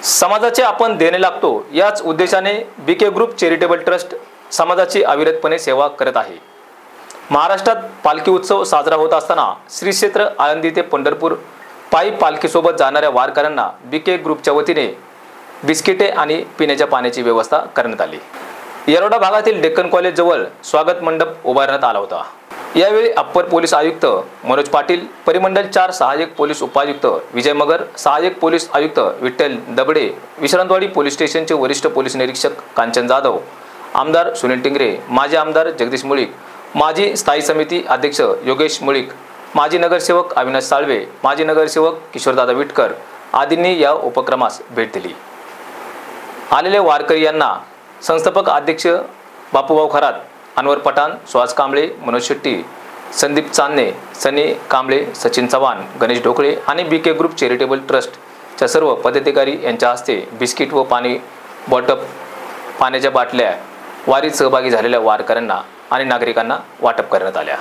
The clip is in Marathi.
समाजाचे आपण देणे लागतो याच उद्देशाने बीके ग्रुप चॅरिटेबल ट्रस्ट समाजाची अविरतपणे सेवा करत आहे। महाराष्ट्रात पालखी उत्सव साजरा होत असताना श्री क्षेत्र आळंदी ते पंढरपूर पायी पालखीसोबत जाणाऱ्या वारकऱ्यांना बीके ग्रुपच्या वतीने बिस्किटे आणि पिण्याच्या पाण्याची व्यवस्था करण्यात आली। येरोडा भागातील डेक्कन कॉलेज जवळ स्वागत मंडप उभारण्यात आला होता। यावेळी अप्पर पोलीस आयुक्त मनोज पाटील, परिमंडल 4 सहाय्यक पोलीस उपायुक्त विजय मगर, सहाय्यक पोलीस आयुक्त विठ्ठल दबडे, विश्रांतवाडी पोलीस स्टेशनचे वरिष्ठ पोलीस निरीक्षक कांचन जाधव, आमदार सुनील टिंगरे, माजी आमदार जगदीश मुळीक, माजी स्थायी समिती अध्यक्ष योगेश मुळीक, माजी नगरसेवक अविनाश साळवे, माजी नगरसेवक किशोरदादा विटकर आदींनी या उपक्रमास भेट दिली। आलेले वारकरी यांना संस्थापक अध्यक्ष बापूभाऊ खरात, अनवर पठाण, सुहास कांबळे, मनोज शेट्टी, संदीप चांदणे, सनी कांबळे, सचिन चव्हाण, गणेश ढोकळे आणि बीके ग्रुप चॅरिटेबल ट्रस्टच्या सर्व पदाधिकारी यांच्या हस्ते बिस्किट व पाणी बॉटल, पाण्याच्या बाटल्या वारीत सहभागी झालेल्या वारकऱ्यांना आणि नागरिकांना वाटप करण्यात आल्या।